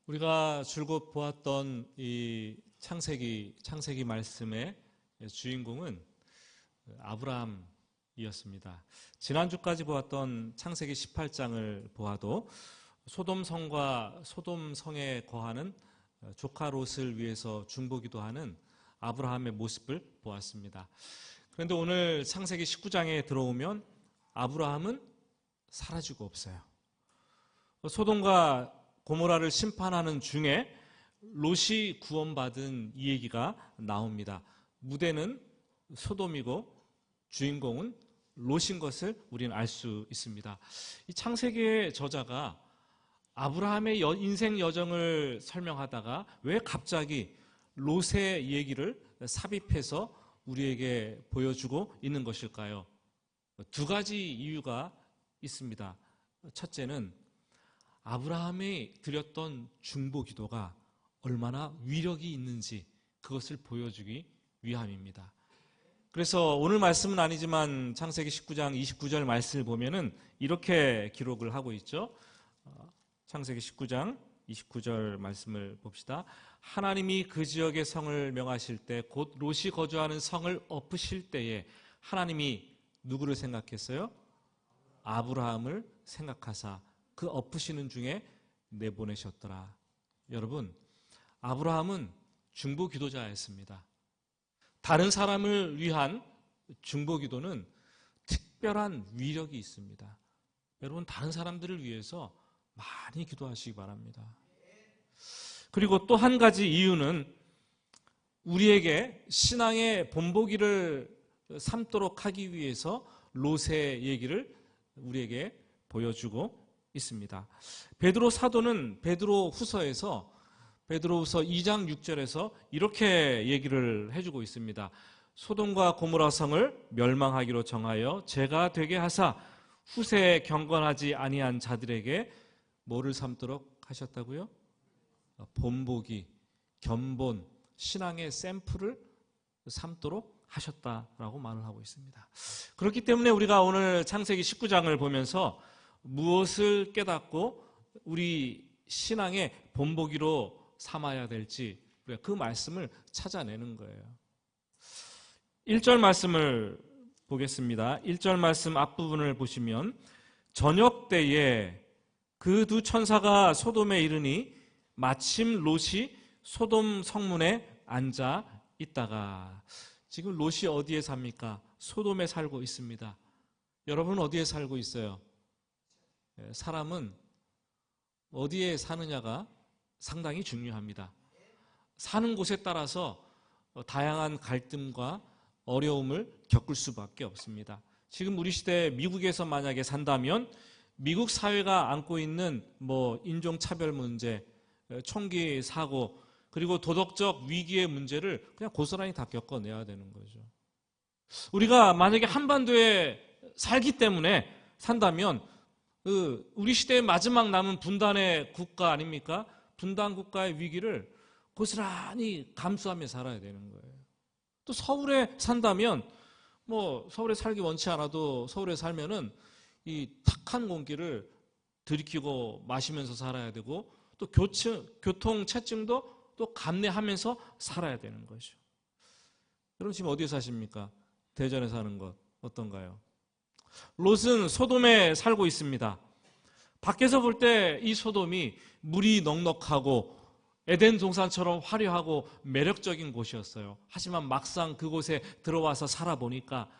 우리가 줄곧 보았던 이 창세기 말씀의 주인공은 아브라함이었습니다. 지난주까지 보았던 창세기 18장을 보아도 소돔성과 소돔성에 거하는 조카 롯을 위해서 중보기도하는 아브라함의 모습을 보았습니다. 그런데 오늘 창세기 19장에 들어오면 아브라함은 사라지고 없어요. 소돔과 고모라를 심판하는 중에 롯이 구원받은 이 얘기가 나옵니다. 무대는 소돔이고 주인공은 롯인 것을 우리는 알 수 있습니다. 이 창세기의 저자가 아브라함의 인생 여정을 설명하다가 왜 갑자기 롯의 얘기를 삽입해서 우리에게 보여주고 있는 것일까요? 두 가지 이유가 있습니다. 첫째는 아브라함이 드렸던 중보 기도가 얼마나 위력이 있는지 그것을 보여주기 위함입니다. 그래서 오늘 말씀은 아니지만 창세기 19장 29절 말씀을 보면은 이렇게 기록을 하고 있죠. 창세기 19장 29절 말씀을 봅시다. 하나님이 그 지역의 성을 명하실 때 곧 롯이 거주하는 성을 엎으실 때에 하나님이 누구를 생각했어요? 아브라함을 생각하사 그 엎으시는 중에 내보내셨더라. 여러분, 아브라함은 중보 기도자였습니다. 다른 사람을 위한 중보 기도는 특별한 위력이 있습니다. 여러분, 다른 사람들을 위해서 많이 기도하시기 바랍니다. 그리고 또 한 가지 이유는 우리에게 신앙의 본보기를 삼도록 하기 위해서 롯의 얘기를 우리에게 보여주고 있습니다. 베드로 사도는 베드로후서 2장 6절에서 이렇게 얘기를 해주고 있습니다. 소돔과 고모라 성을 멸망하기로 정하여 죄가 되게 하사 후세에 경건하지 아니한 자들에게 뭐를 삼도록 하셨다고요? 본보기, 견본, 신앙의 샘플을 삼도록 하셨다라고 말을 하고 있습니다. 그렇기 때문에 우리가 오늘 창세기 19장을 보면서 무엇을 깨닫고 우리 신앙의 본보기로 삼아야 될지 우리가 그 말씀을 찾아내는 거예요. 1절 말씀을 보겠습니다. 1절 말씀 앞부분을 보시면 저녁 때에 그 두 천사가 소돔에 이르니 마침 롯이 소돔 성문에 앉아 있다가. 지금 롯이 어디에 삽니까? 소돔에 살고 있습니다. 여러분 어디에 살고 있어요? 사람은 어디에 사느냐가 상당히 중요합니다. 사는 곳에 따라서 다양한 갈등과 어려움을 겪을 수밖에 없습니다. 지금 우리 시대에 미국에서 만약에 산다면 미국 사회가 안고 있는 인종차별 문제, 총기 사고, 그리고 도덕적 위기의 문제를 그냥 고스란히 다 겪어내야 되는 거죠. 우리가 만약에 한반도에 살기 때문에 산다면 우리 시대의 마지막 남은 분단의 국가 아닙니까? 분단 국가의 위기를 고스란히 감수하며 살아야 되는 거예요. 또 서울에 산다면 서울에 살기 원치 않아도 서울에 살면은 이 탁한 공기를 들이키고 마시면서 살아야 되고 또 교통체증도 또 감내하면서 살아야 되는 거죠. 여러분 지금 어디에 사십니까? 대전에 사는 것 어떤가요? 롯은 소돔에 살고 있습니다. 밖에서 볼 때 이 소돔이 물이 넉넉하고 에덴 동산처럼 화려하고 매력적인 곳이었어요. 하지만 막상 그곳에 들어와서 살아보니까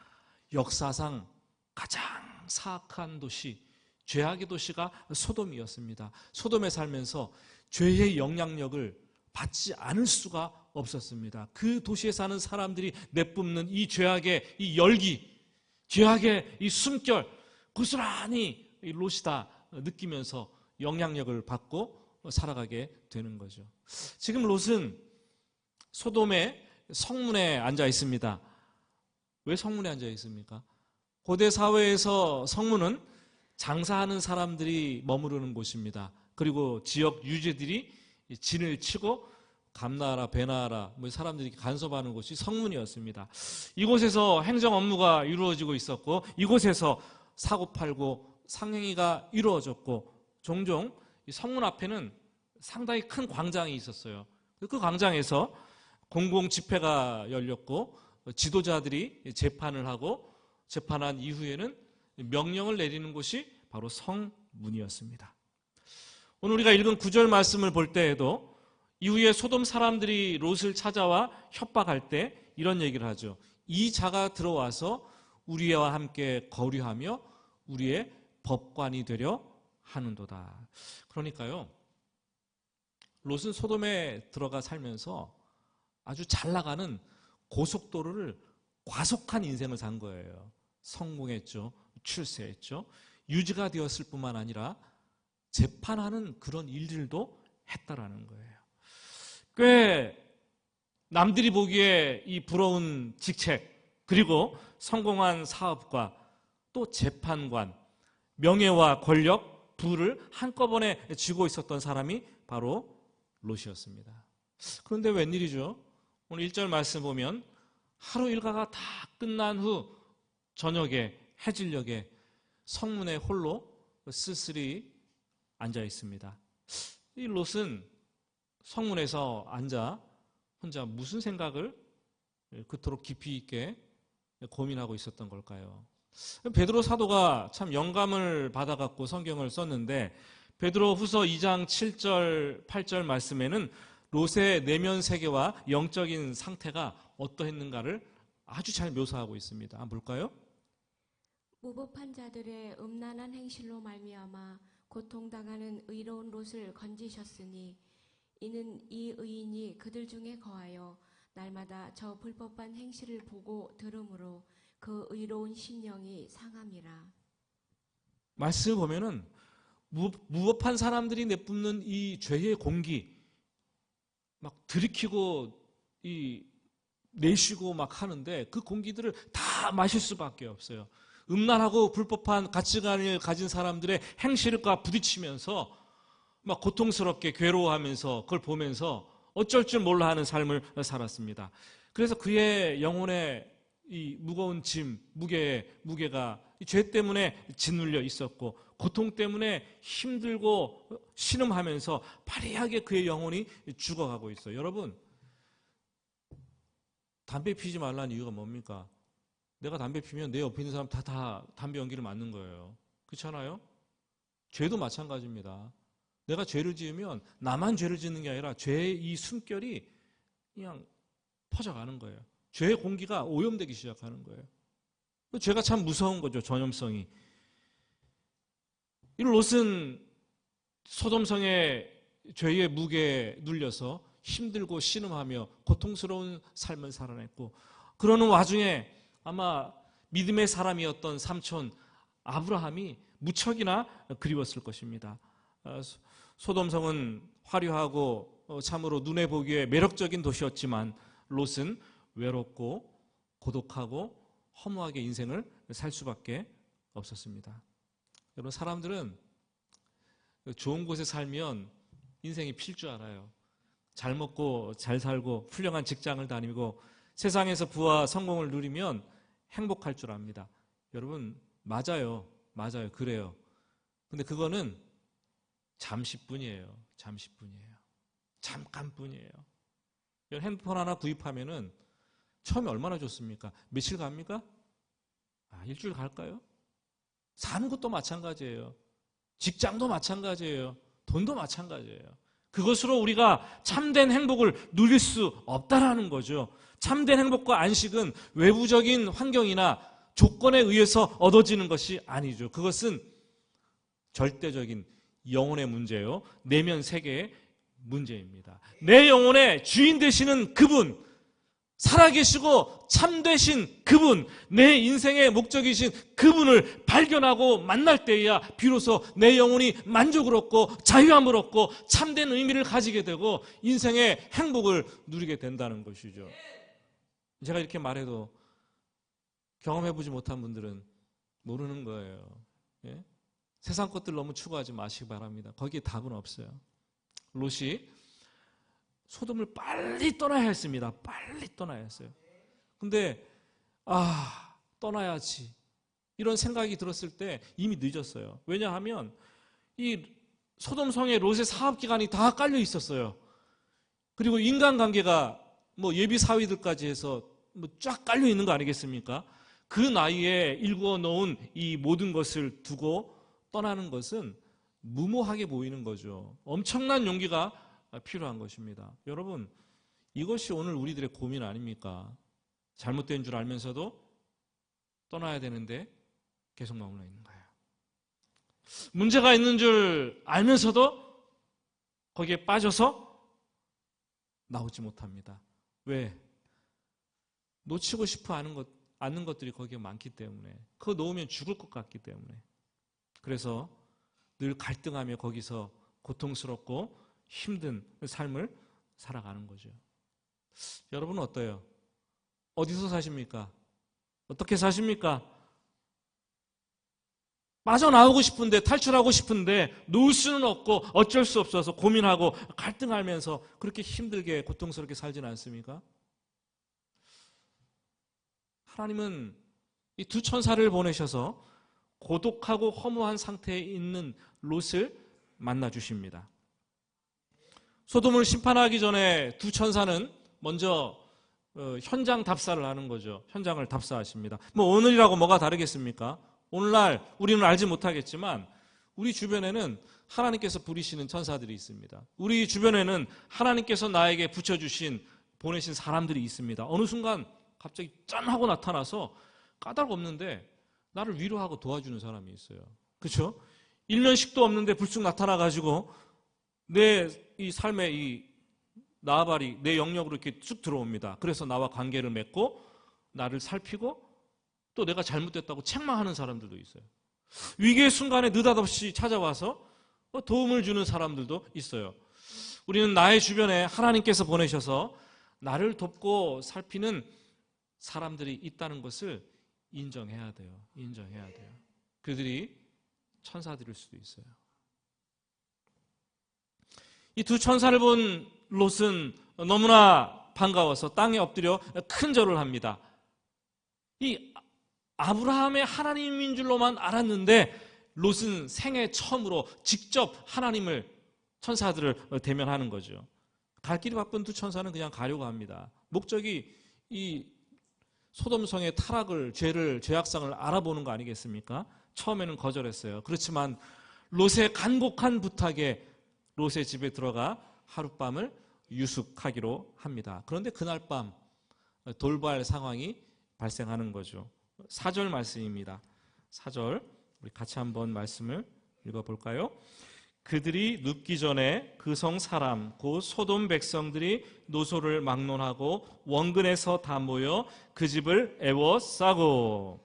역사상 가장 사악한 도시, 죄악의 도시가 소돔이었습니다. 소돔에 살면서 죄의 영향력을 받지 않을 수가 없었습니다. 그 도시에 사는 사람들이 내뿜는 이 죄악의 이 열기, 죄악의 이 숨결, 고스란히 롯이 다 느끼면서 영향력을 받고 살아가게 되는 거죠. 지금 롯은 소돔의 성문에 앉아 있습니다. 왜 성문에 앉아 있습니까? 고대 사회에서 성문은 장사하는 사람들이 머무르는 곳입니다. 그리고 지역 유지들이 진을 치고 감나라, 배나라 사람들이 간섭하는 곳이 성문이었습니다. 이곳에서 행정 업무가 이루어지고 있었고 이곳에서 사고팔고 상행위가 이루어졌고 종종 성문 앞에는 상당히 큰 광장이 있었어요. 그 광장에서 공공 집회가 열렸고 지도자들이 재판을 하고 재판한 이후에는 명령을 내리는 곳이 바로 성문이었습니다. 오늘 우리가 읽은 9절 말씀을 볼 때에도 이후에 소돔 사람들이 롯을 찾아와 협박할 때 이런 얘기를 하죠. 이 자가 들어와서 우리와 함께 거류하며 우리의 법관이 되려 하는도다. 그러니까요, 롯은 소돔에 들어가 살면서 아주 잘 나가는 고속도로를 과속한 인생을 산 거예요. 성공했죠. 출세했죠. 유지가 되었을 뿐만 아니라 재판하는 그런 일들도 했다라는 거예요. 꽤 남들이 보기에 이 부러운 직책, 그리고 성공한 사업과 또 재판관, 명예와 권력, 부를 한꺼번에 쥐고 있었던 사람이 바로 롯이었습니다. 그런데 웬일이죠? 오늘 1절 말씀 보면 하루 일과가 다 끝난 후 저녁에 해질녘에 성문에 홀로 쓸쓸히 앉아 있습니다. 이 롯은 성문에서 앉아 혼자 무슨 생각을 그토록 깊이 있게 고민하고 있었던 걸까요? 베드로 사도가 참 영감을 받아갖고 성경을 썼는데 베드로 후서 2장 7절 8절 말씀에는 롯의 내면 세계와 영적인 상태가 어떠했는가를 아주 잘 묘사하고 있습니다. 한번 볼까요? 무법한 자들의 음란한 행실로 말미암아 고통당하는 의로운 롯을 건지셨으니 이는 이 의인이 그들 중에 거하여 날마다 저 불법한 행실을 보고 들으므로 그 의로운 심령이 상함이라. 말씀을 보면은 무법한 사람들이 내뿜는 이 죄의 공기 막 들이키고 내쉬고 막 하는데 그 공기들을 다 마실 수밖에 없어요. 음란하고 불법한 가치관을 가진 사람들의 행실과 부딪히면서 막 고통스럽게 괴로워하면서 그걸 보면서 어쩔 줄 몰라 하는 삶을 살았습니다. 그래서 그의 영혼에 이 무거운 짐, 무게가 죄 때문에 짓눌려 있었고 고통 때문에 힘들고 신음하면서 파리하게 그의 영혼이 죽어가고 있어요. 여러분, 담배 피지 말라는 이유가 뭡니까? 내가 담배 피면 내 옆에 있는 사람 다 담배 연기를 맡는 거예요. 그렇잖아요? 죄도 마찬가지입니다. 내가 죄를 지으면 나만 죄를 짓는 게 아니라 죄의 이 숨결이 그냥 퍼져가는 거예요. 죄의 공기가 오염되기 시작하는 거예요. 죄가 참 무서운 거죠, 전염성이. 이 롯은 소돔성의 죄의 무게에 눌려서 힘들고 신음하며 고통스러운 삶을 살아냈고 그러는 와중에 아마 믿음의 사람이었던 삼촌 아브라함이 무척이나 그리웠을 것입니다. 소돔성은 화려하고 참으로 눈에 보기에 매력적인 도시였지만 롯은 외롭고 고독하고 허무하게 인생을 살 수밖에 없었습니다. 여러분, 사람들은 좋은 곳에 살면 인생이 필 줄 알아요. 잘 먹고 잘 살고 훌륭한 직장을 다니고 세상에서 부와 성공을 누리면 행복할 줄 압니다. 여러분, 맞아요. 그래요. 근데 그거는 잠시뿐이에요. 잠깐뿐이에요. 핸드폰 하나 구입하면은 처음에 얼마나 좋습니까? 며칠 갑니까? 일주일 갈까요? 사는 것도 마찬가지예요. 직장도 마찬가지예요. 돈도 마찬가지예요. 그것으로 우리가 참된 행복을 누릴 수 없다라는 거죠. 참된 행복과 안식은 외부적인 환경이나 조건에 의해서 얻어지는 것이 아니죠. 그것은 절대적인 영혼의 문제요. 내면 세계의 문제입니다. 내 영혼의 주인 되시는 그분, 살아계시고 참되신 그분, 내 인생의 목적이신 그분을 발견하고 만날 때야 비로소 내 영혼이 만족을 얻고 자유함을 얻고 참된 의미를 가지게 되고 인생의 행복을 누리게 된다는 것이죠. 제가 이렇게 말해도 경험해보지 못한 분들은 모르는 거예요. 예? 세상 것들 너무 추구하지 마시기 바랍니다. 거기에 답은 없어요. 롯이 소돔을 빨리 떠나야 했습니다. 빨리 떠나야 했어요. 근데 떠나야지 이런 생각이 들었을 때 이미 늦었어요. 왜냐하면 이 소돔성에 롯의 사업기간이 다 깔려 있었어요. 그리고 인간관계가 뭐 예비 사위들까지 해서 뭐 쫙 깔려 있는 거 아니겠습니까? 그 나이에 일구어 놓은 이 모든 것을 두고 떠나는 것은 무모하게 보이는 거죠. 엄청난 용기가 필요한 것입니다. 여러분, 이것이 오늘 우리들의 고민 아닙니까? 잘못된 줄 알면서도 떠나야 되는데 계속 머물러 있는 거예요. 문제가 있는 줄 알면서도 거기에 빠져서 나오지 못합니다. 왜? 놓치고 싶어 않는 것들이 거기에 많기 때문에, 그거 놓으면 죽을 것 같기 때문에. 그래서 늘 갈등하며 거기서 고통스럽고 힘든 삶을 살아가는 거죠. 여러분은 어때요? 어디서 사십니까? 어떻게 사십니까? 빠져나오고 싶은데, 탈출하고 싶은데 놓을 수는 없고 어쩔 수 없어서 고민하고 갈등하면서 그렇게 힘들게 고통스럽게 살지는 않습니까? 하나님은 이 두 천사를 보내셔서 고독하고 허무한 상태에 있는 롯을 만나 주십니다. 소돔을 심판하기 전에 두 천사는 먼저 현장 답사를 하는 거죠. 현장을 답사하십니다. 뭐 오늘이라고 뭐가 다르겠습니까? 오늘날 우리는 알지 못하겠지만 우리 주변에는 하나님께서 부리시는 천사들이 있습니다. 우리 주변에는 하나님께서 나에게 붙여주신, 보내신 사람들이 있습니다. 어느 순간 갑자기 짠 하고 나타나서 까닭 없는데 나를 위로하고 도와주는 사람이 있어요. 그렇죠? 일면식도 없는데 불쑥 나타나가지고 내 이 삶의 이 나발이 내 영역으로 이렇게 쭉 들어옵니다. 그래서 나와 관계를 맺고 나를 살피고 또 내가 잘못됐다고 책망하는 사람들도 있어요. 위기의 순간에 느닷없이 찾아와서 도움을 주는 사람들도 있어요. 우리는 나의 주변에 하나님께서 보내셔서 나를 돕고 살피는 사람들이 있다는 것을 인정해야 돼요. 인정해야 돼요. 그들이 천사들일 수도 있어요. 이 두 천사를 본 롯은 너무나 반가워서 땅에 엎드려 큰 절을 합니다. 이 아브라함의 하나님인 줄로만 알았는데 롯은 생애 처음으로 직접 하나님을, 천사들을 대면하는 거죠. 갈 길이 바쁜 두 천사는 그냥 가려고 합니다. 목적이 이 소돔성의 타락을, 죄악상을 알아보는 거 아니겠습니까? 처음에는 거절했어요. 그렇지만 롯의 간곡한 부탁에 롯의 집에 들어가 하룻밤을 유숙하기로 합니다. 그런데 그날 밤 돌발 상황이 발생하는 거죠. 4절 말씀입니다. 4절 우리 같이 한번 말씀을 읽어볼까요? 그들이 눕기 전에 그 성 사람 곧 소돔 백성들이 노소를 막론하고 원근에서 다 모여 그 집을 애워싸고,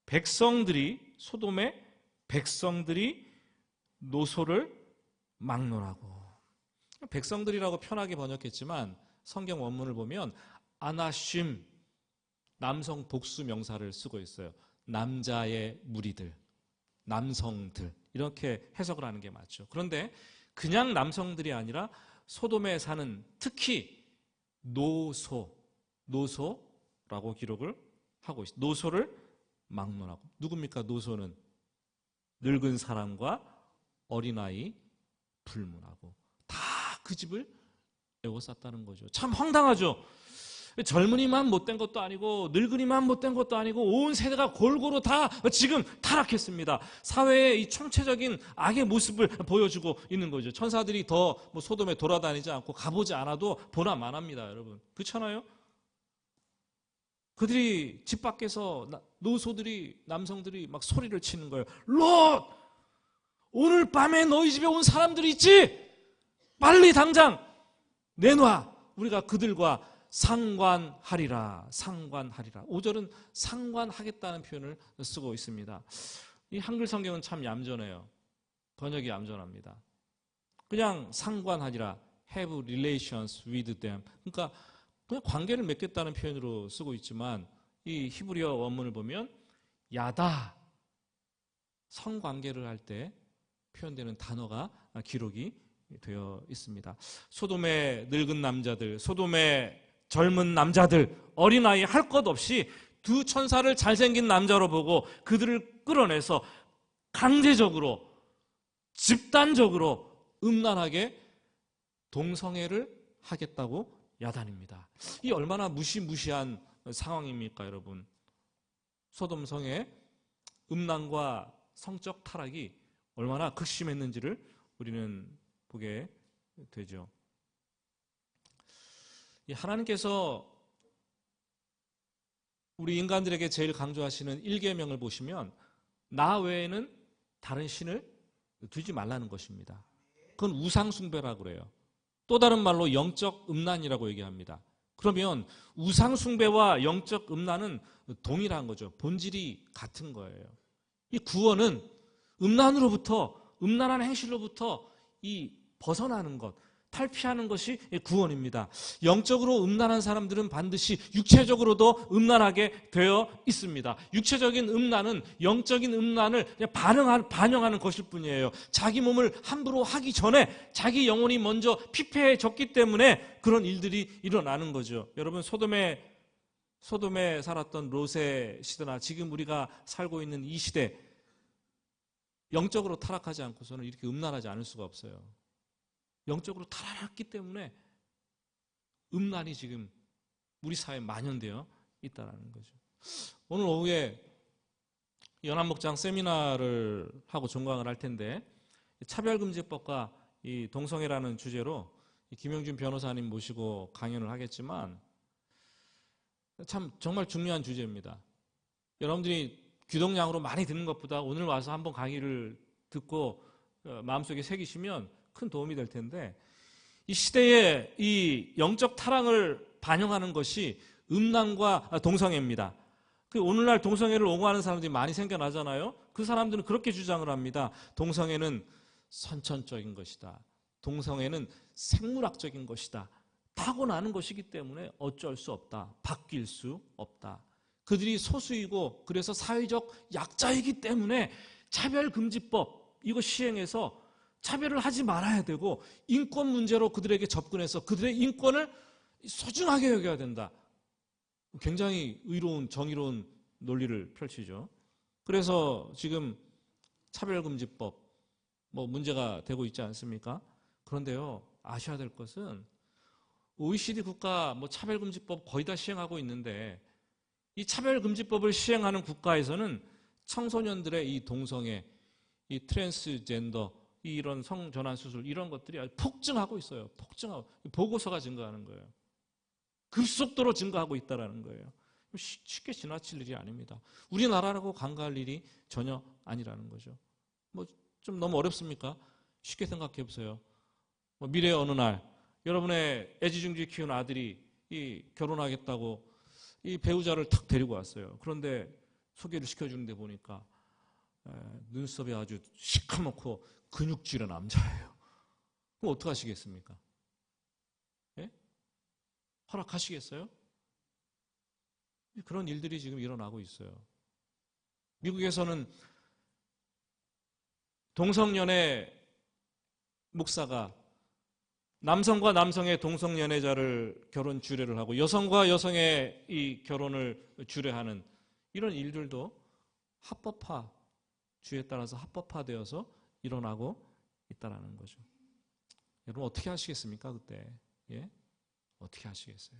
백성들이, 소돔의 백성들이 노소를 막론하고, 백성들이라고 편하게 번역했지만 성경 원문을 보면 아나심, 남성 복수 명사를 쓰고 있어요. 남자의 무리들, 남성들, 이렇게 해석을 하는 게 맞죠. 그런데 그냥 남성들이 아니라 소돔에 사는 특히 노소라고 기록을 하고 있어요. 노소를 막론하고. 누굽니까? 노소는 늙은 사람과 어린아이 불문하고 다 그 집을 에워쌌다는 거죠. 참 황당하죠. 젊은이만 못된 것도 아니고 늙은이만 못된 것도 아니고 온 세대가 골고루 다 지금 타락했습니다. 사회의 이 총체적인 악의 모습을 보여주고 있는 거죠. 천사들이 더 뭐 소돔에 돌아다니지 않고 가보지 않아도 보나 마나입니다, 여러분. 그렇잖아요? 그들이 집 밖에서 노소들이, 남성들이 막 소리를 치는 거예요. 롯! 오늘 밤에 너희 집에 온 사람들이 있지? 빨리 당장 내놔. 우리가 그들과 상관하리라. 5절은 상관하겠다는 표현을 쓰고 있습니다. 이 한글 성경은 참 얌전해요. 번역이 얌전합니다. 그냥 상관하리라. have relations with them. 그러니까 그냥 관계를 맺겠다는 표현으로 쓰고 있지만 이 히브리어 원문을 보면 야다, 성관계를 할 때 표현되는 단어가 기록이 되어 있습니다. 소돔의 늙은 남자들, 소돔의 젊은 남자들, 어린아이 할 것 없이 두 천사를 잘생긴 남자로 보고 그들을 끌어내서 강제적으로 집단적으로 음란하게 동성애를 하겠다고 야단입니다. 이 얼마나 무시무시한 상황입니까, 여러분? 소돔성의 음란과 성적 타락이 얼마나 극심했는지를 우리는 보게 되죠. 하나님께서 우리 인간들에게 제일 강조하시는 1계명을 보시면 나 외에는 다른 신을 두지 말라는 것입니다. 그건 우상숭배라고 그래요. 또 다른 말로 영적 음란이라고 얘기합니다. 그러면 우상숭배와 영적 음란은 동일한 거죠. 본질이 같은 거예요. 이 구원은 음란한 행실로부터 이 벗어나는 것, 탈피하는 것이 구원입니다. 영적으로 음란한 사람들은 반드시 육체적으로도 음란하게 되어 있습니다. 육체적인 음란은 영적인 음란을 반영하는 것일 뿐이에요. 자기 몸을 함부로 하기 전에 자기 영혼이 먼저 피폐해졌기 때문에 그런 일들이 일어나는 거죠. 여러분, 소돔에 살았던 롯의 시대나 지금 우리가 살고 있는 이 시대, 영적으로 타락하지 않고서는 이렇게 음란하지 않을 수가 없어요. 영적으로 타락했기 때문에 음란이 지금 우리 사회에 만연되어 있다는 거죠. 오늘 오후에 연합목장 세미나를 하고 종강을 할 텐데 차별금지법과 이 동성애라는 주제로 김영준 변호사님 모시고 강연을 하겠지만 참 정말 중요한 주제입니다. 여러분들이 귀동냥으로 많이 듣는 것보다 오늘 와서 한번 강의를 듣고 마음속에 새기시면 큰 도움이 될 텐데, 이 시대의 이 영적 타락을 반영하는 것이 음란과 동성애입니다. 그 오늘날 동성애를 옹호하는 사람들이 많이 생겨나잖아요. 그 사람들은 그렇게 주장을 합니다. 동성애는 선천적인 것이다. 동성애는 생물학적인 것이다. 타고나는 것이기 때문에 어쩔 수 없다. 바뀔 수 없다. 그들이 소수이고 그래서 사회적 약자이기 때문에 차별금지법 이거 시행해서 차별을 하지 말아야 되고 인권 문제로 그들에게 접근해서 그들의 인권을 소중하게 여겨야 된다. 굉장히 의로운 정의로운 논리를 펼치죠. 그래서 지금 차별금지법 문제가 되고 있지 않습니까? 그런데요, 아셔야 될 것은 OECD 국가 차별금지법 거의 다 시행하고 있는데 이 차별금지법을 시행하는 국가에서는 청소년들의 이 동성애, 이 트랜스젠더, 이런 성전환 수술 이런 것들이 아주 폭증하고 있어요. 폭증하고 보고서가 증가하는 거예요. 급속도로 증가하고 있다는 거예요. 쉽게 지나칠 일이 아닙니다. 우리나라라고 간과할 일이 전혀 아니라는 거죠. 좀 너무 어렵습니까? 쉽게 생각해 보세요. 미래의 어느 날 여러분의 애지중지 키운 아들이 결혼하겠다고 이 배우자를 탁 데리고 왔어요. 그런데 소개를 시켜주는데 보니까 눈썹이 아주 시커멓고 근육질의 남자예요. 그럼 어떡하시겠습니까? 예? 허락하시겠어요? 그런 일들이 지금 일어나고 있어요. 미국에서는 동성연애 목사가 남성과 남성의 동성연애자를 결혼 주례를 하고 여성과 여성의 이 결혼을 주례하는 이런 일들도 합법화, 주에 따라서 합법화되어서 일어나고 있다는 거죠. 여러분 어떻게 하시겠습니까? 그때 어떻게 하시겠어요?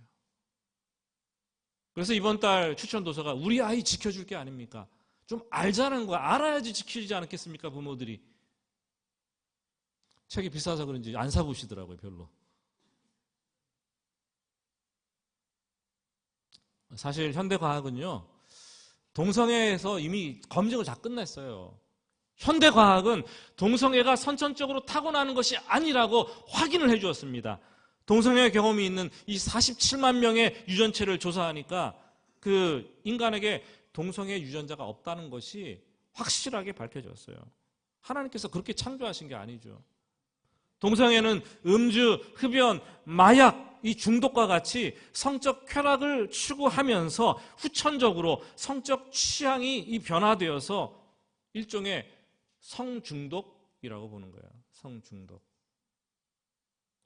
그래서 이번 달 추천 도서가 우리 아이 지켜줄 게 아닙니까? 좀 알자는 거야. 알아야지 지키지 않겠습니까? 부모들이. 책이 비싸서 그런지 안 사보시더라고요. 별로. 사실 현대과학은요, 동성애에서 이미 검증을 다 끝냈어요. 현대과학은 동성애가 선천적으로 타고나는 것이 아니라고 확인을 해 주었습니다. 동성애 경험이 있는 이 47만 명의 유전체를 조사하니까 그 인간에게 동성애 유전자가 없다는 것이 확실하게 밝혀졌어요. 하나님께서 그렇게 창조하신 게 아니죠. 동성애는 음주, 흡연, 마약, 이 중독과 같이 성적 쾌락을 추구하면서 후천적으로 성적 취향이 변화되어서 일종의 성중독이라고 보는 거예요. 성중독.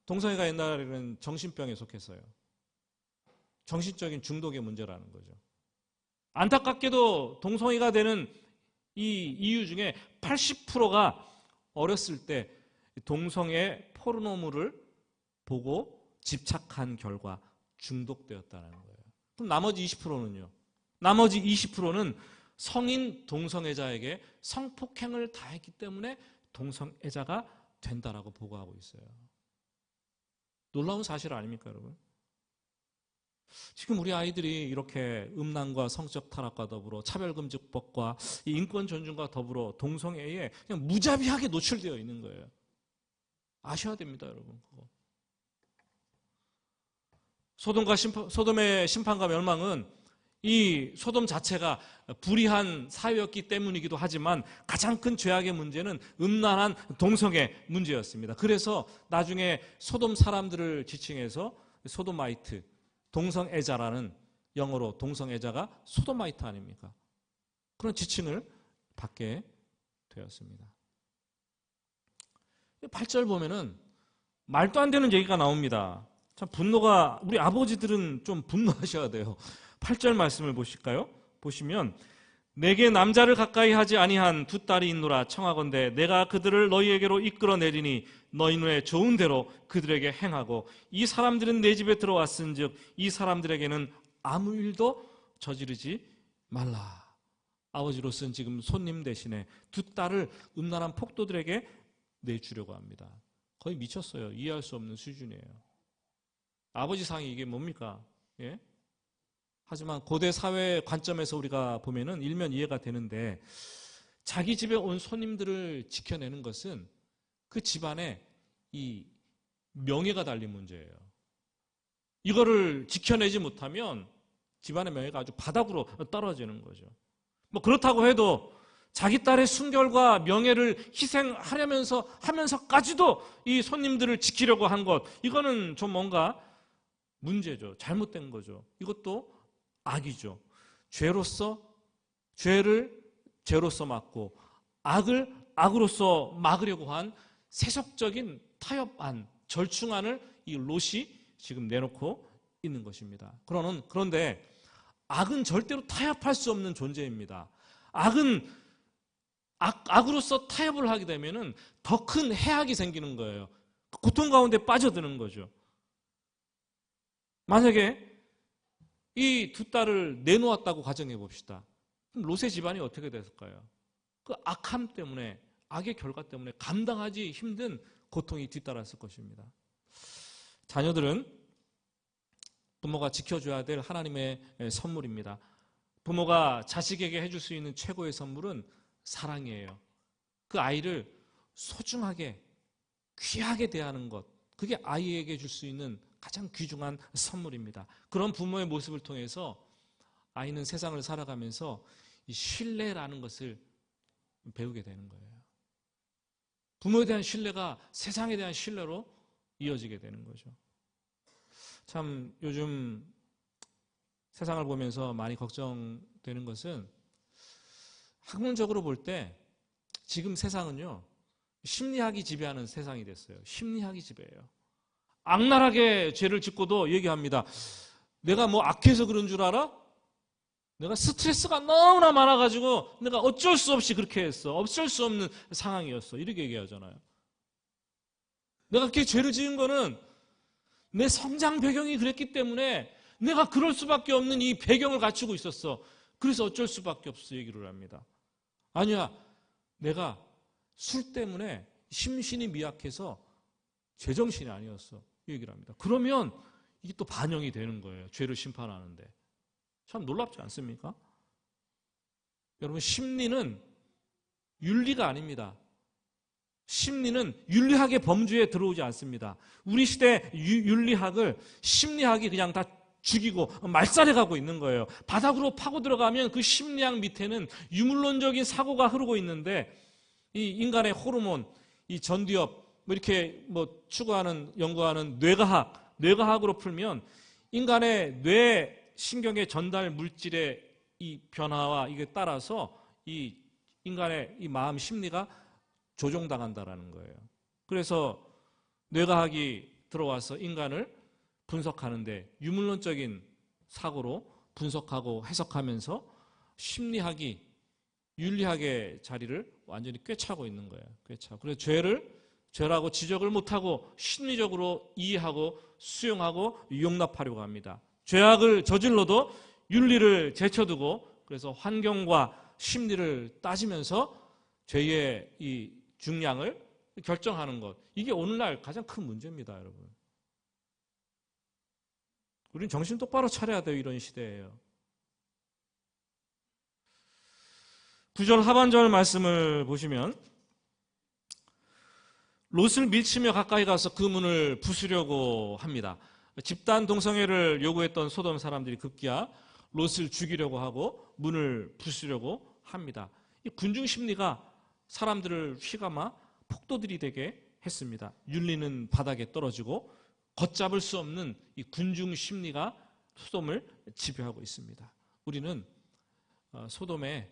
동성애가 옛날에는 정신병에 속했어요. 정신적인 문제라는 거죠. 안타깝게도 동성애가 되는 이 이유 중에 80%가 어렸을 때 동성애 포르노물을 보고 집착한 결과 중독되었다는 거예요. 그럼 나머지 20%는요? 나머지 20%는 성인 동성애자에게 성폭행을 다했기 때문에 동성애자가 된다라고 보고하고 있어요. 놀라운 사실 아닙니까, 여러분? 지금 우리 아이들이 이렇게 음란과 성적 타락과 더불어 차별금지법과 이 인권 존중과 더불어 동성애에 그냥 무자비하게 노출되어 있는 거예요. 아셔야 됩니다, 여러분. 그거. 소돔의 심판과 멸망은 이 소돔 자체가 불의한 사회였기 때문이기도 하지만 가장 큰 죄악의 문제는 음란한 동성애 문제였습니다. 그래서 나중에 소돔 사람들을 지칭해서 소도마이트, 동성애자라는, 영어로 동성애자가 소도마이트 아닙니까? 그런 지칭을 받게 되었습니다. 8절 보면은 말도 안 되는 얘기가 나옵니다. 참 분노가, 우리 아버지들은 좀 분노하셔야 돼요. 8절 말씀을 보실까요? 보시면 내게 남자를 가까이 하지 아니한 두 딸이 있노라. 청하건대 내가 그들을 너희에게로 이끌어내리니 너희 눈에 좋은 대로 그들에게 행하고 이 사람들은 내 집에 들어왔은즉 이 사람들에게는 아무 일도 저지르지 말라. 아버지로서는 지금 손님 대신에 두 딸을 음란한 폭도들에게 내주려고 합니다. 거의 미쳤어요. 이해할 수 없는 수준이에요. 아버지 상이 이게 뭡니까? 예? 하지만 고대 사회 관점에서 우리가 보면은 일면 이해가 되는데, 자기 집에 온 손님들을 지켜내는 것은 그 집안에 이 명예가 달린 문제예요. 이거를 지켜내지 못하면 집안의 명예가 아주 바닥으로 떨어지는 거죠. 뭐 그렇다고 해도 자기 딸의 순결과 명예를 하면서까지도 이 손님들을 지키려고 한 것, 이거는 좀 뭔가 문제죠. 잘못된 거죠. 이것도 악이죠. 죄를 죄로서 막고 악을 악으로서 막으려고 한 세속적인 타협안, 절충안을 이 롯이 지금 내놓고 있는 것입니다. 그런데 악은 절대로 타협할 수 없는 존재입니다. 악으로서 타협을 하게 되면은 더 큰 해악이 생기는 거예요. 고통 가운데 빠져드는 거죠. 만약에 이 두 딸을 내놓았다고 가정해 봅시다. 그럼 롯의 집안이 어떻게 됐을까요? 그 악함 때문에, 악의 결과 때문에 감당하기 힘든 고통이 뒤따랐을 것입니다. 자녀들은 부모가 지켜줘야 될 하나님의 선물입니다. 부모가 자식에게 해줄 수 있는 최고의 선물은 사랑이에요. 그 아이를 소중하게, 귀하게 대하는 것, 그게 아이에게 줄 수 있는 가장 귀중한 선물입니다. 그런 부모의 모습을 통해서 아이는 세상을 살아가면서 이 신뢰라는 것을 배우게 되는 거예요. 부모에 대한 신뢰가 세상에 대한 신뢰로 이어지게 되는 거죠. 참 요즘 세상을 보면서 많이 걱정되는 것은, 학문적으로 볼 때 지금 세상은요, 심리학이 지배하는 세상이 됐어요. 심리학이 지배해요. 악랄하게 죄를 짓고도 얘기합니다. 내가 뭐 악해서 그런 줄 알아? 내가 스트레스가 너무나 많아가지고 내가 어쩔 수 없이 그렇게 했어. 어쩔 수 없는 상황이었어. 이렇게 얘기하잖아요. 내가 그렇게 죄를 지은 거는 내 성장 배경이 그랬기 때문에 내가 그럴 수밖에 없는 이 배경을 갖추고 있었어. 그래서 어쩔 수밖에 없어 얘기를 합니다. 아니야, 내가 술 때문에 심신이 미약해서 제정신이 아니었어. 이 얘기를 합니다. 그러면 이게 또 반영이 되는 거예요. 죄를 심판하는데. 참 놀랍지 않습니까? 여러분, 심리는 윤리가 아닙니다. 심리는 윤리학의 범주에 들어오지 않습니다. 우리 시대 윤리학을 심리학이 그냥 다 죽이고 말살해 가고 있는 거예요. 바닥으로 파고 들어가면 그 심리학 밑에는 유물론적인 사고가 흐르고 있는데, 이 인간의 호르몬, 이 전두엽, 이렇게 추구하는, 연구하는 뇌과학으로 풀면 인간의 뇌 신경의 전달 물질의 이 변화와 이게 따라서 이 인간의 이 마음 심리가 조종당한다라는 거예요. 그래서 뇌과학이 들어와서 인간을 분석하는데 유물론적인 사고로 분석하고 해석하면서 심리학이 윤리학의 자리를 완전히 꿰차고 있는 거예요. 꿰차고. 그래서 죄라고 지적을 못하고 심리적으로 이해하고 수용하고 용납하려고 합니다. 죄악을 저질러도 윤리를 제쳐두고 그래서 환경과 심리를 따지면서 죄의 이 중량을 결정하는 것. 이게 오늘날 가장 큰 문제입니다, 여러분. 우리는 정신 똑바로 차려야 돼요, 이런 시대예요. 9절 하반절 말씀을 보시면 롯을 밀치며 가까이 가서 그 문을 부수려고 합니다. 집단 동성애를 요구했던 소돔 사람들이 급기야 롯을 죽이려고 하고 문을 부수려고 합니다. 이 군중 심리가 사람들을 휘감아 폭도들이 되게 했습니다. 윤리는 바닥에 떨어지고 걷잡을 수 없는 이 군중 심리가 소돔을 지배하고 있습니다. 우리는 소돔에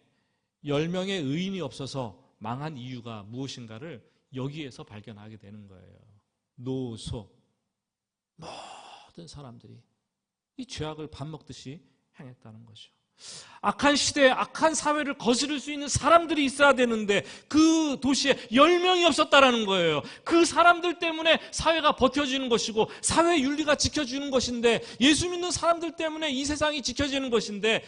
10명의 의인이 없어서 망한 이유가 무엇인가를 여기에서 발견하게 되는 거예요. 노소 모든 사람들이 이 죄악을 밥 먹듯이 행했다는 거죠. 악한 시대에 악한 사회를 거스를 수 있는 사람들이 있어야 되는데 그 도시에 10명이 없었다라는 거예요. 그 사람들 때문에 사회가 버텨지는 것이고 사회 윤리가 지켜지는 것인데 예수 믿는 사람들 때문에 이 세상이 지켜지는 것인데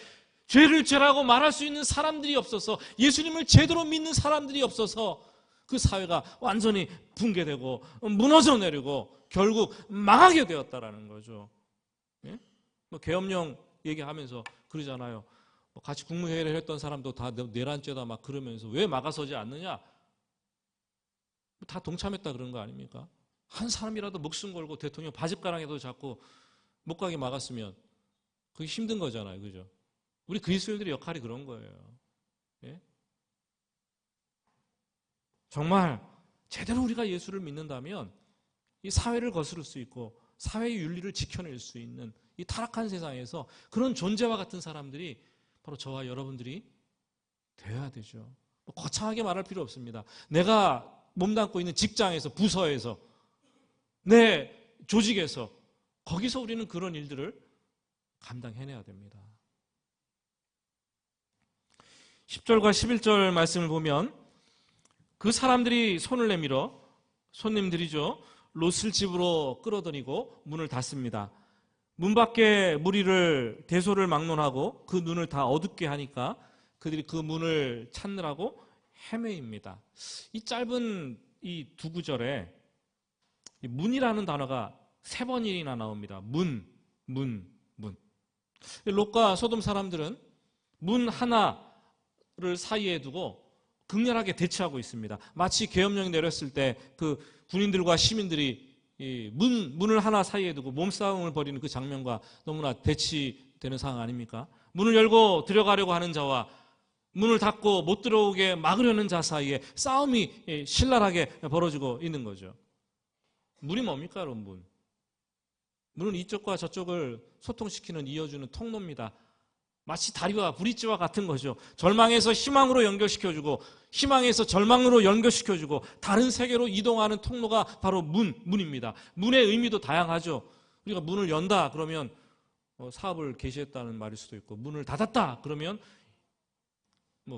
죄를 죄라고 말할 수 있는 사람들이 없어서 예수님을 제대로 믿는 사람들이 없어서 그 사회가 완전히 붕괴되고 무너져 내리고 결국 망하게 되었다라는 거죠. 예? 계엄령 얘기하면서 그러잖아요. 같이 국무회의를 했던 사람도 다 내란죄다 막 그러면서 왜 막아서지 않느냐? 다 동참했다 그런 거 아닙니까? 한 사람이라도 목숨 걸고 대통령 바짓가랑에도 잡고 못 가게 막았으면 그게 힘든 거잖아요. 그죠? 우리 그리스도인들의 역할이 그런 거예요. 예? 정말 제대로 우리가 예수를 믿는다면 이 사회를 거스를 수 있고 사회의 윤리를 지켜낼 수 있는 이 타락한 세상에서 그런 존재와 같은 사람들이 바로 저와 여러분들이 되어야 되죠. 거창하게 말할 필요 없습니다. 내가 몸담고 있는 직장에서, 부서에서, 내 조직에서 거기서 우리는 그런 일들을 감당해내야 됩니다. 10절과 11절 말씀을 보면 그 사람들이 손을 내밀어 손님들이죠. 롯을 집으로 끌어들이고 문을 닫습니다. 문 밖에 무리를 대소를 막론하고 그 눈을 다 어둡게 하니까 그들이 그 문을 찾느라고 헤매입니다. 이 짧은 이 두 구절에 문이라는 단어가 3번이나 나옵니다. 문. 롯과 소돔 사람들은 문 하나를 사이에 두고 극렬하게 대치하고 있습니다. 마치 계엄령이 내렸을 때 그 군인들과 시민들이 문을 하나 사이에 두고 몸싸움을 벌이는 그 장면과 너무나 대치되는 상황 아닙니까? 문을 열고 들어가려고 하는 자와 문을 닫고 못 들어오게 막으려는 자 사이에 싸움이 신랄하게 벌어지고 있는 거죠. 문이 뭡니까, 여러분? 문은 이쪽과 저쪽을 소통시키는, 이어주는 통로입니다. 마치 다리와 브릿지와 같은 거죠. 절망에서 희망으로 연결시켜주고 희망에서 절망으로 연결시켜주고 다른 세계로 이동하는 통로가 바로 문입니다. 문의 의미도 다양하죠. 우리가 문을 연다 그러면 사업을 개시했다는 말일 수도 있고, 문을 닫았다 그러면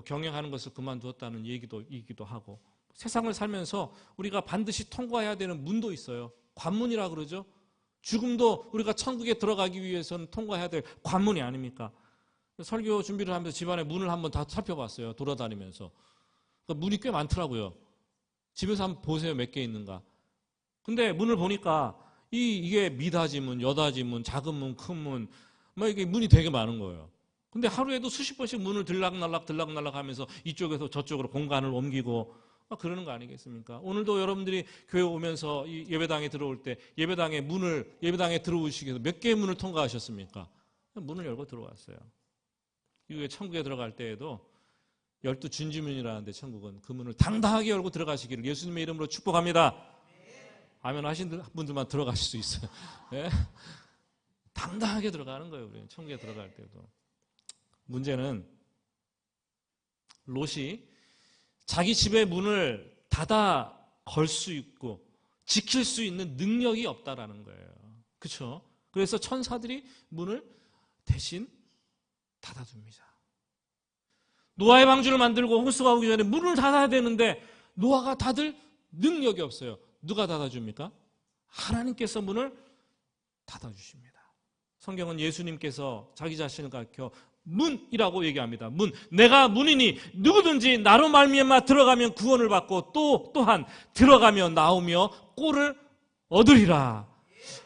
경영하는 것을 그만두었다는 얘기도 하고, 세상을 살면서 우리가 반드시 통과해야 되는 문도 있어요. 관문이라 그러죠. 죽음도 우리가 천국에 들어가기 위해서는 통과해야 될 관문이 아닙니까? 설교 준비를 하면서 집안에 문을 한번 다 살펴봤어요. 돌아다니면서. 그러니까 문이 꽤 많더라고요. 집에서 한번 보세요. 몇 개 있는가. 근데 문을 보니까 이게 미닫이 문, 여닫이 문, 작은 문, 큰 문, 이게 문이 되게 많은 거예요. 근데 하루에도 수십 번씩 문을 들락날락 하면서 이쪽에서 저쪽으로 공간을 옮기고 그러는 거 아니겠습니까? 오늘도 여러분들이 교회 오면서 이 예배당에 들어올 때 예배당에 들어오시기 위해서 몇 개의 문을 통과하셨습니까? 문을 열고 들어왔어요. 이후에 천국에 들어갈 때에도 12준지문이라는데 천국은 그 문을 당당하게 열고 들어가시기를 예수님의 이름으로 축복합니다. 아멘 하신 분들만 들어가실 수 있어요. 네? 당당하게 들어가는 거예요. 우리는 천국에 들어갈 때도. 문제는 롯이 자기 집의 문을 닫아 걸 수 있고 지킬 수 있는 능력이 없다라는 거예요. 그렇죠? 그래서 천사들이 문을 대신 닫아둡니다. 노아의 방주를 만들고 홍수가 오기 전에 문을 닫아야 되는데 노아가 닫을 능력이 없어요. 누가 닫아줍니까? 하나님께서 문을 닫아주십니다. 성경은 예수님께서 자기 자신을 가리켜 문이라고 얘기합니다. 문, 내가 문이니 누구든지 나로 말미암아 들어가면 구원을 받고 또한 들어가며 나오며 꼴을 얻으리라.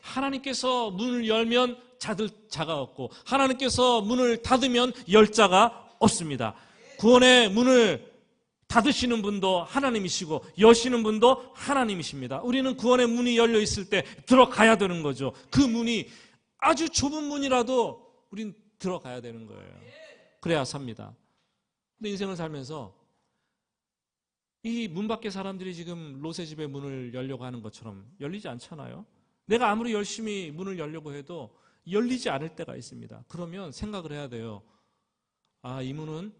하나님께서 문을 열면 닫을 자가 없고 하나님께서 문을 닫으면 열 자가 없습니다. 구원의 문을 닫으시는 분도 하나님이시고 여시는 분도 하나님이십니다. 우리는 구원의 문이 열려 있을 때 들어가야 되는 거죠. 그 문이 아주 좁은 문이라도 우린 들어가야 되는 거예요. 그래야 삽니다. 근데 인생을 살면서 이 문 밖에 사람들이 지금 롯의 집의 문을 열려고 하는 것처럼 열리지 않잖아요. 내가 아무리 열심히 문을 열려고 해도 열리지 않을 때가 있습니다. 그러면 생각을 해야 돼요. 아, 이 문은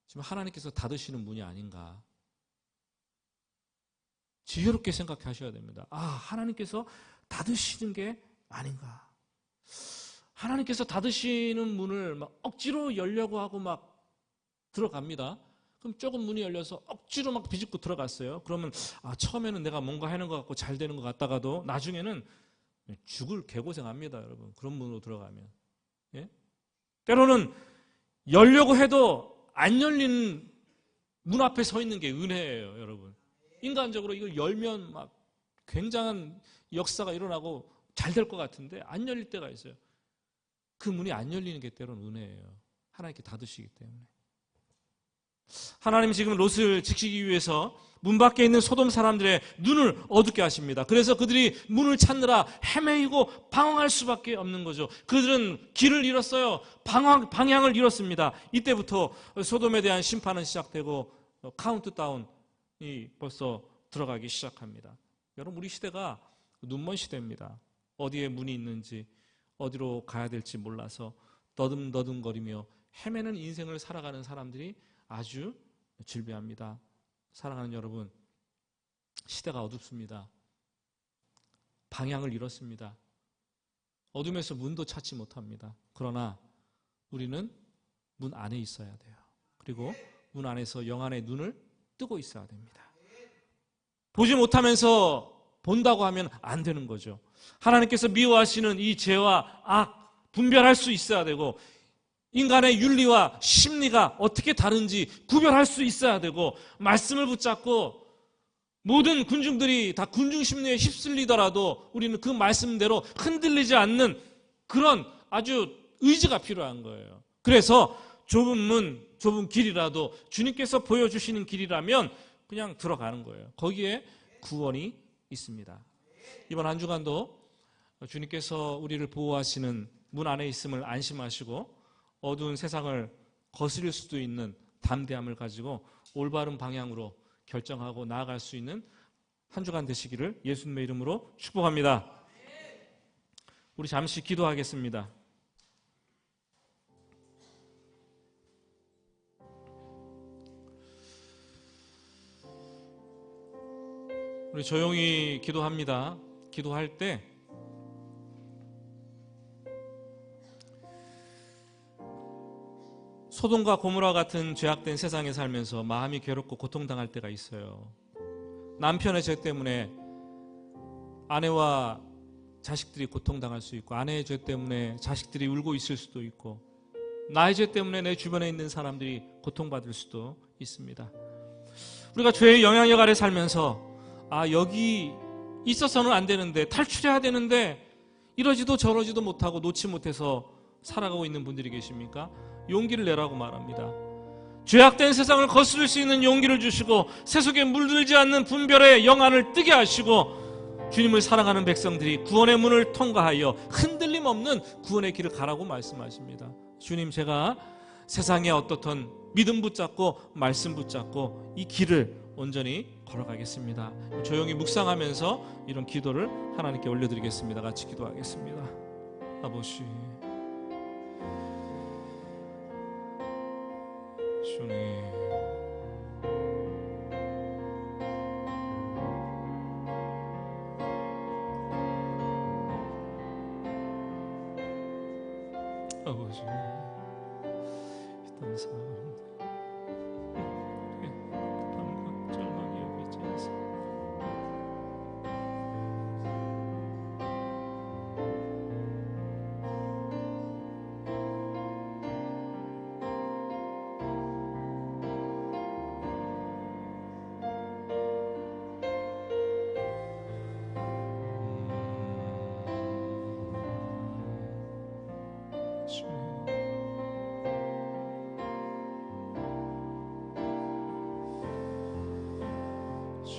지금 하나님께서 닫으시는 문이 아닌가. 지혜롭게 생각하셔야 됩니다. 아, 하나님께서 닫으시는 게 아닌가. 하나님께서 닫으시는 문을 막 억지로 열려고 하고 막 들어갑니다. 그럼 조금 문이 열려서 억지로 막 비집고 들어갔어요. 그러면 처음에는 내가 뭔가 하는 것 같고 잘 되는 것 같다가도 나중에는 죽을 개고생합니다, 여러분. 그런 문으로 들어가면. 예? 때로는 열려고 해도 안 열리는 문 앞에 서 있는 게 은혜예요, 여러분. 인간적으로 이걸 열면 막 굉장한 역사가 일어나고 잘 될 것 같은데 안 열릴 때가 있어요. 그 문이 안 열리는 게 때로는 은혜예요. 하나님께 닫으시기 때문에. 하나님 지금 롯을 지키기 위해서 문 밖에 있는 소돔 사람들의 눈을 어둡게 하십니다. 그래서 그들이 문을 찾느라 헤매이고 방황할 수밖에 없는 거죠. 그들은 길을 잃었어요. 방향을 잃었습니다. 이때부터 소돔에 대한 심판은 시작되고 카운트다운이 벌써 들어가기 시작합니다. 여러분, 우리 시대가 눈먼 시대입니다. 어디에 문이 있는지 어디로 가야 될지 몰라서 너듬너듬거리며 헤매는 인생을 살아가는 사람들이 아주 질비합니다. 사랑하는 여러분, 시대가 어둡습니다. 방향을 잃었습니다. 어둠에서 문도 찾지 못합니다. 그러나 우리는 문 안에 있어야 돼요. 그리고 문 안에서 영안의 눈을 뜨고 있어야 됩니다. 보지 못하면서 본다고 하면 안 되는 거죠. 하나님께서 미워하시는 이 죄와 악 분별할 수 있어야 되고 인간의 윤리와 심리가 어떻게 다른지 구별할 수 있어야 되고 말씀을 붙잡고 모든 군중들이 다 군중 심리에 휩쓸리더라도 우리는 그 말씀대로 흔들리지 않는 그런 아주 의지가 필요한 거예요. 그래서 좁은 문, 좁은 길이라도 주님께서 보여주시는 길이라면 그냥 들어가는 거예요. 거기에 구원이 있습니다. 이번 한 주간도 주님께서 우리를 보호하시는 문 안에 있음을 안심하시고 어두운 세상을 거스릴 수도 있는 담대함을 가지고 올바른 방향으로 결정하고 나아갈 수 있는 한 주간 되시기를 예수님의 이름으로 축복합니다. 우리 잠시 기도하겠습니다. 우리 조용히 기도합니다. 기도할 때 소돔과 고모라 같은 죄악된 세상에 살면서 마음이 괴롭고 고통당할 때가 있어요. 남편의 죄 때문에 아내와 자식들이 고통당할 수 있고 아내의 죄 때문에 자식들이 울고 있을 수도 있고 나의 죄 때문에 내 주변에 있는 사람들이 고통받을 수도 있습니다. 우리가 죄의 영향력 아래 살면서 여기 있어서는 안 되는데 탈출해야 되는데 이러지도 저러지도 못하고 놓지 못해서 살아가고 있는 분들이 계십니까? 용기를 내라고 말합니다. 죄악된 세상을 거스를 수 있는 용기를 주시고 세속에 물들지 않는 분별의 영안을 뜨게 하시고 주님을 사랑하는 백성들이 구원의 문을 통과하여 흔들림 없는 구원의 길을 가라고 말씀하십니다. 주님, 제가 세상에 어떻든 믿음 붙잡고 말씀 붙잡고 이 길을 온전히 걸어가겠습니다. 조용히 묵상하면서 이런 기도를 하나님께 올려드리겠습니다. 같이 기도하겠습니다. 아버지, 주님, 아버지, 이 땅 사람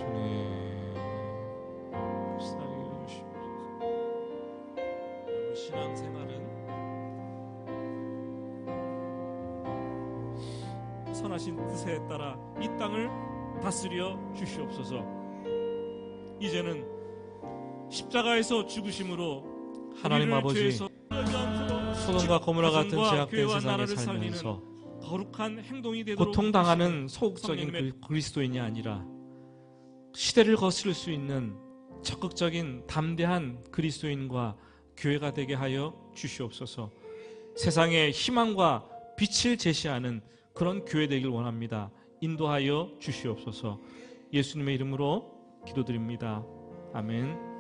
주님 살게 해주시옵소서. 여러분 신앙생활은 선하신 뜻에 따라 이 땅을 다스려 주시옵소서. 이제는 십자가에서 죽으심으로 하나님 아버지, 소돔과 고모라 같은 가정과 제약된 교회와 세상에 나라를 살면서 거룩한 행동이 되도록 고통당하는 소극적인 성령님의 그리스도인이 아니라 시대를 거스를 수 있는 적극적인 담대한 그리스도인과 교회가 되게 하여 주시옵소서. 세상에 희망과 빛을 제시하는 그런 교회 되길 원합니다. 인도하여 주시옵소서. 예수님의 이름으로 기도드립니다. 아멘.